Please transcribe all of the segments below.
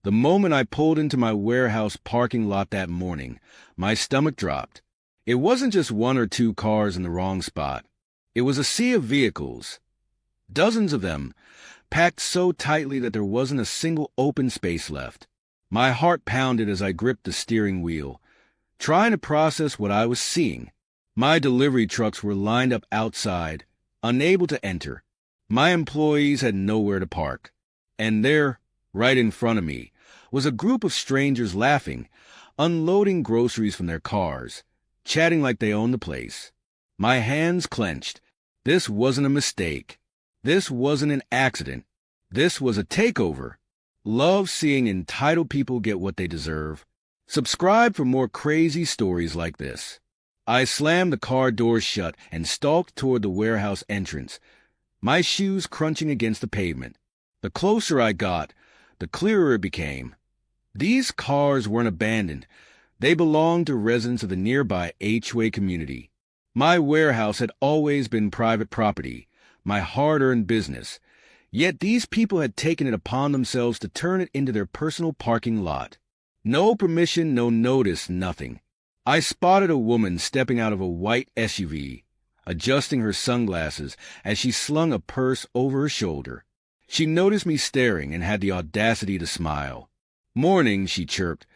The moment I pulled into my warehouse parking lot that morning, my stomach dropped. It wasn't just one or two cars in the wrong spot. It was a sea of vehicles, dozens of them, packed so tightly that there wasn't a single open space left. My heart pounded as I gripped the steering wheel, trying to process what I was seeing. My delivery trucks were lined up outside, unable to enter. My employees had nowhere to park. And there, right in front of me, was a group of strangers laughing, unloading groceries from their cars, chatting like they owned the place. My hands clenched. This wasn't a mistake. This wasn't an accident. This was a takeover. Love seeing entitled people get what they deserve. Subscribe for more crazy stories like this. I slammed the car doors shut and stalked toward the warehouse entrance, my shoes crunching against the pavement. The closer I got, the clearer it became. These cars weren't abandoned. They belonged to residents of the nearby HOA community. My warehouse had always been private property, my hard-earned business. Yet these people had taken it upon themselves to turn it into their personal parking lot. No permission, no notice, nothing. I spotted a woman stepping out of a white SUV, adjusting her sunglasses as she slung a purse over her shoulder. She noticed me staring and had the audacity to smile. "Morning," she chirped,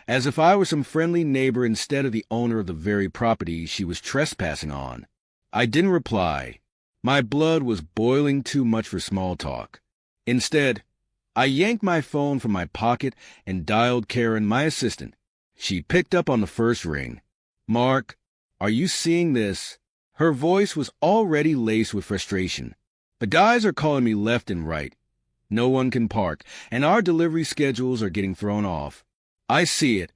as if I were some friendly neighbor instead of the owner of the very property she was trespassing on. I didn't reply. My blood was boiling too much for small talk. Instead, I yanked my phone from my pocket and dialed Karen, my assistant. She picked up on the first ring. "Mark, are you seeing this?" Her voice was already laced with frustration. "The guys are calling me left and right. No one can park, and our delivery schedules are getting thrown off." "I see it,"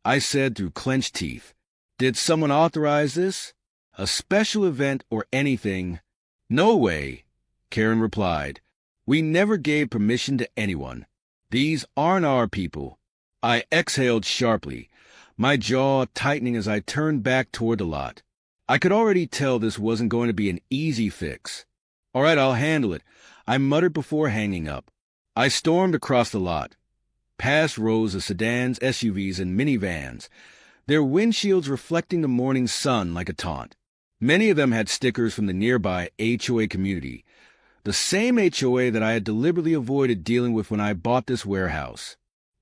I said through clenched teeth. "Did someone authorize this? A special event or anything?" "No way," Karen replied. "We never gave permission to anyone. These aren't our people." I exhaled sharply, my jaw tightening as I turned back toward the lot. I could already tell this wasn't going to be an easy fix. "All right, I'll handle it," I muttered before hanging up. I stormed across the lot, past rows of sedans, SUVs, and minivans, their windshields reflecting the morning sun like a taunt. Many of them had stickers from the nearby HOA community, the same HOA that I had deliberately avoided dealing with when I bought this warehouse.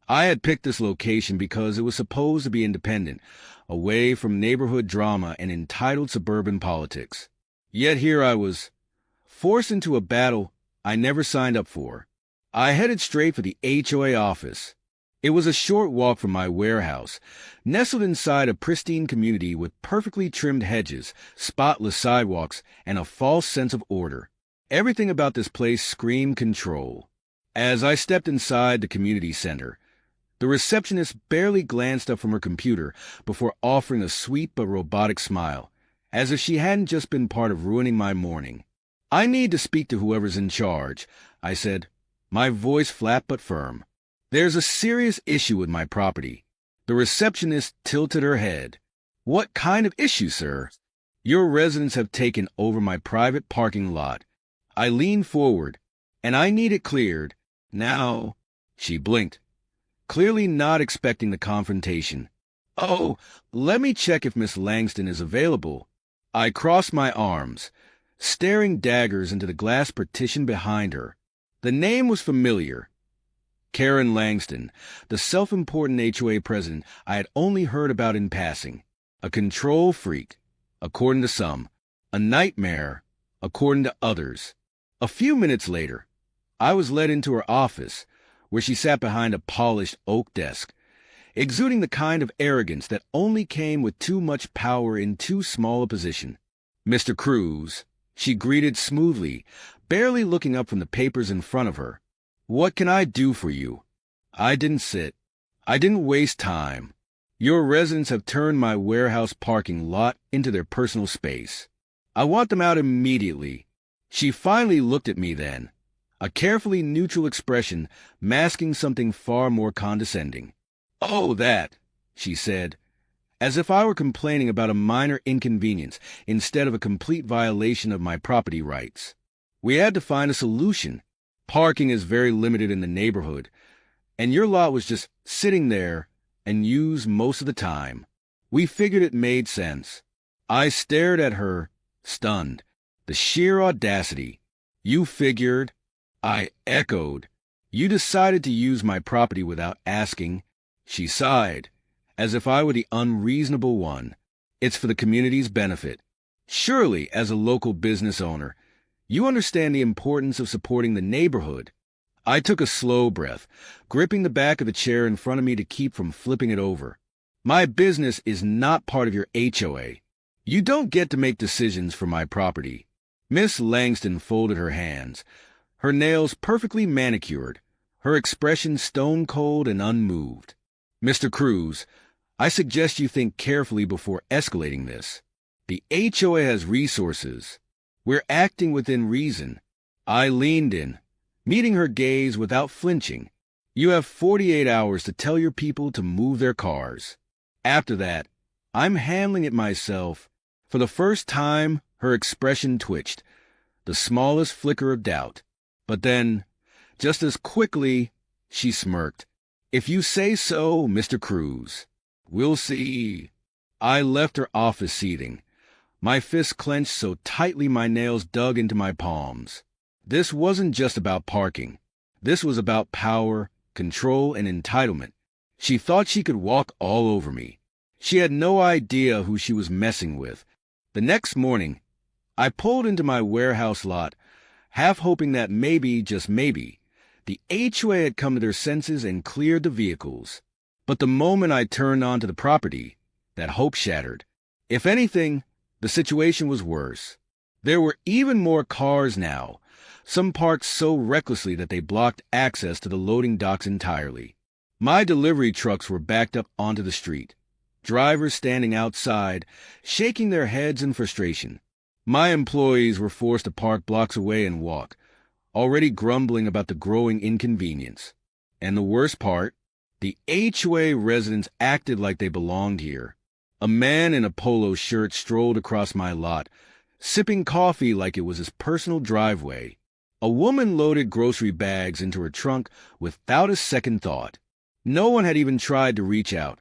I had picked this location because it was supposed to be independent, away from neighborhood drama and entitled suburban politics. Yet here I was, forced into a battle I never signed up for. I headed straight for the HOA office. It was a short walk from my warehouse, nestled inside a pristine community with perfectly trimmed hedges, spotless sidewalks, and a false sense of order. Everything about this place screamed control. As I stepped inside the community center, the receptionist barely glanced up from her computer before offering a sweet but robotic smile, as if she hadn't just been part of ruining my morning. "I need to speak to whoever's in charge," I said, my voice flat but firm. "There's a serious issue with my property." The receptionist tilted her head. "What kind of issue, sir?" "Your residents have taken over my private parking lot." I leaned forward, "and I need it cleared now." She blinked, clearly not expecting the confrontation. "Oh, let me check if Miss Langston is available." I crossed my arms, staring daggers into the glass partition behind her. The name was familiar. Karen Langston, the self-important HOA president I had only heard about in passing. A control freak, according to some. A nightmare, according to others. A few minutes later, I was led into her office, where she sat behind a polished oak desk, exuding the kind of arrogance that only came with too much power in too small a position. "Mr. Cruz," she greeted smoothly, barely looking up from the papers in front of her. "What can I do for you?" I didn't sit. I didn't waste time. "Your residents have turned my warehouse parking lot into their personal space. I want them out immediately." She finally looked at me then, a carefully neutral expression masking something far more condescending. "Oh, that," she said, as if I were complaining about a minor inconvenience instead of a complete violation of my property rights. "We had to find a solution. Parking is very limited in the neighborhood. and your lot was just sitting there and used most of the time. We figured it made sense. I stared at her, stunned. The sheer audacity. You figured. I echoed. You decided to use my property without asking. She sighed, as if I were the unreasonable one. It's for the community's benefit. Surely, as a local business owner, you understand the importance of supporting the neighborhood. I took a slow breath, gripping the back of the chair in front of me to keep from flipping it over. My business is not part of your HOA. You don't get to make decisions for my property. Miss Langston folded her hands, her nails perfectly manicured, her expression stone-cold and unmoved. Mr. Cruz, I suggest you think carefully before escalating this. The HOA has resources. We're acting within reason. I leaned in, meeting her gaze without flinching. You have 48 hours to tell your people to move their cars. After that, I'm handling it myself. For the first time, her expression twitched, the smallest flicker of doubt. But then, just as quickly, she smirked. If you say so, Mr. Cruz. We'll see. I left her office seething, my fists clenched so tightly my nails dug into my palms. This wasn't just about parking. This was about power, control, and entitlement. She thought she could walk all over me. She had no idea who she was messing with. The next morning, I pulled into my warehouse lot, half hoping that maybe, just maybe, the HOA had come to their senses and cleared the vehicles. But the moment I turned onto the property, that hope shattered. If anything, the situation was worse. There were even more cars now, some parked so recklessly that they blocked access to the loading docks entirely. My delivery trucks were backed up onto the street, drivers standing outside, shaking their heads in frustration. My employees were forced to park blocks away and walk, already grumbling about the growing inconvenience. And the worst part, the HOA residents acted like they belonged here. A man in a polo shirt strolled across my lot, sipping coffee like it was his personal driveway. A woman loaded grocery bags into her trunk without a second thought. No one had even tried to reach out.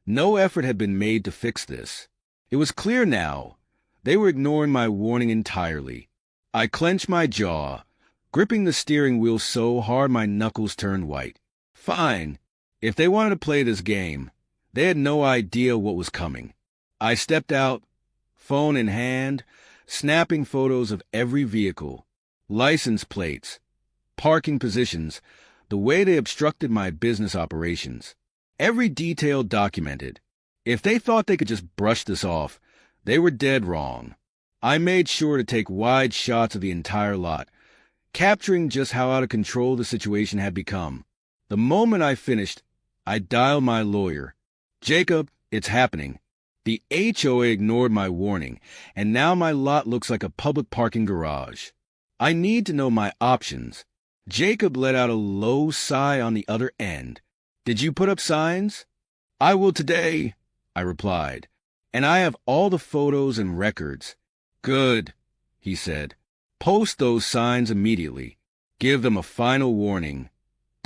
No effort had been made to fix this. It was clear now. They were ignoring my warning entirely. I clenched my jaw, gripping the steering wheel so hard my knuckles turned white. Fine. If they wanted to play this game, they had no idea what was coming. I stepped out, phone in hand, snapping photos of every vehicle, license plates, parking positions, the way they obstructed my business operations. Every detail documented. If they thought they could just brush this off, they were dead wrong. I made sure to take wide shots of the entire lot, capturing just how out of control the situation had become. The moment I finished, I dialed my lawyer. Jacob, it's happening. The HOA ignored my warning, and now my lot looks like a public parking garage. I need to know my options. Jacob let out a low sigh on the other end. Did you put up signs? I will today, I replied, and I have all the photos and records. Good, he said. Post those signs immediately. Give them a final warning.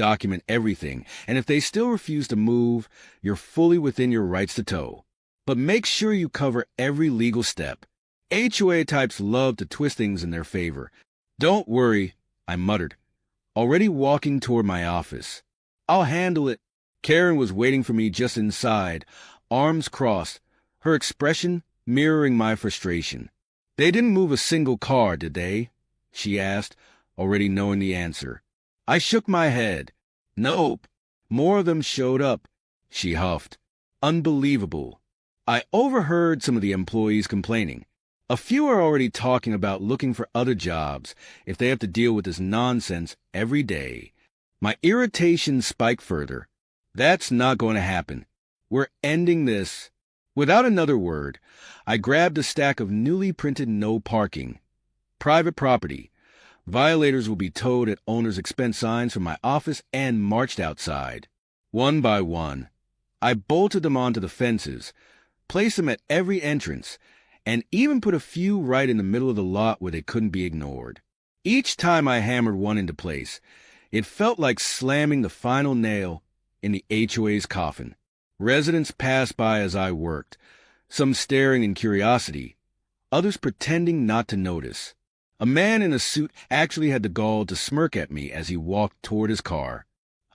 Document everything, and if they still refuse to move, you're fully within your rights to tow. But make sure you cover every legal step. HOA types love to twist things in their favor. Don't worry, I muttered, already walking toward my office. I'll handle it. Karen was waiting for me just inside, arms crossed, her expression mirroring my frustration. They didn't move a single car, did they? She asked, already knowing the answer. I shook my head. Nope. More of them showed up, she huffed. Unbelievable. I overheard some of the employees complaining. A few are already talking about looking for other jobs if they have to deal with this nonsense every day. My irritation spiked further. That's not going to happen. We're ending this. Without another word, I grabbed a stack of newly printed no parking. Private property. Violators will be towed at owner's expense signs from my office and marched outside. One by one, I bolted them onto the fences, placed them at every entrance, and even put a few right in the middle of the lot where they couldn't be ignored. Each time I hammered one into place, It felt like slamming the final nail in the HOA's coffin. Residents passed by as I worked, some staring in curiosity, others pretending not to notice. A man in a suit actually had the gall to smirk at me as he walked toward his car.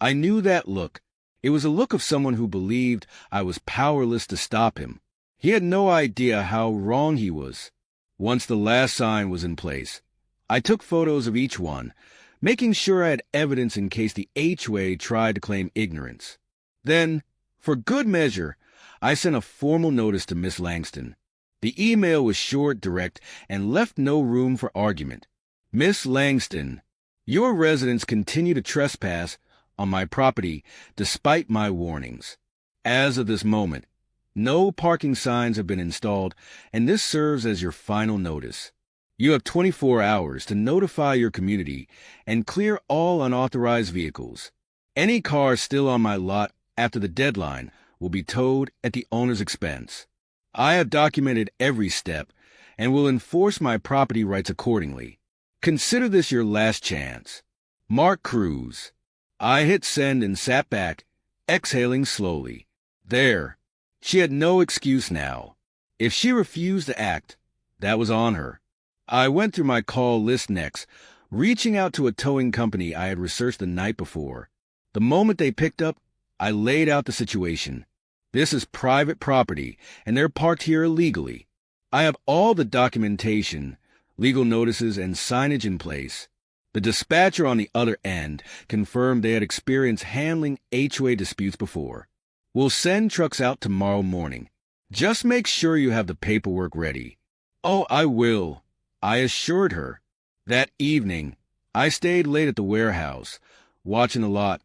I knew that look. It was a look of someone who believed I was powerless to stop him. He had no idea how wrong he was. Once the last sign was in place, I took photos of each one, making sure I had evidence in case the HOA tried to claim ignorance. Then, for good measure, I sent a formal notice to Miss Langston. The email was short, direct, and left no room for argument. Miss Langston, your residents continue to trespass on my property despite my warnings. As of this moment, no parking signs have been installed, and this serves as your final notice. You have 24 hours to notify your community and clear all unauthorized vehicles. Any cars still on my lot after the deadline will be towed at the owner's expense. I have documented every step and will enforce my property rights accordingly. Consider this your last chance. Mark Cruz. I hit send and sat back, exhaling slowly. There. She had no excuse now. If she refused to act, that was on her. I went through my call list next, reaching out to a towing company I had researched the night before. The moment they picked up, I laid out the situation. This is private property, and they're parked here illegally. I have all the documentation, legal notices, and signage in place. The dispatcher on the other end confirmed they had experienced handling HOA disputes before. We'll send trucks out tomorrow morning. Just make sure you have the paperwork ready. Oh, I will, I assured her. That evening, I stayed late at the warehouse, watching the lot,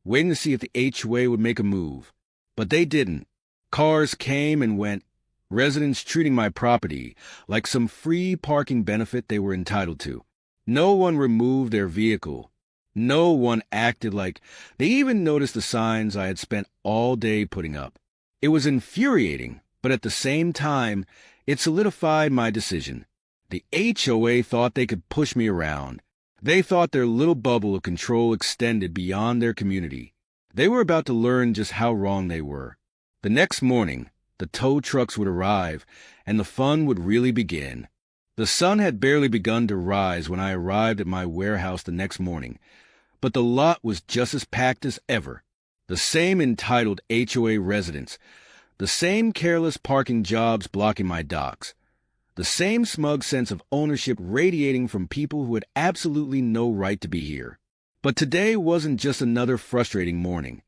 waiting to see if the HOA would make a move. But they didn't. Cars came and went, residents treating my property like some free parking benefit they were entitled to. No one removed their vehicle. No one acted like they even noticed the signs I had spent all day putting up. It was infuriating, but at the same time, it solidified my decision. The HOA thought they could push me around. They thought their little bubble of control extended beyond their community. They were about to learn just how wrong they were. The next morning, the tow trucks would arrive, and the fun would really begin. The sun had barely begun to rise when I arrived at my warehouse the next morning, but the lot was just as packed as ever. The same entitled HOA residents, the same careless parking jobs blocking my docks, the same smug sense of ownership radiating from people who had absolutely no right to be here. But today wasn't just another frustrating morning.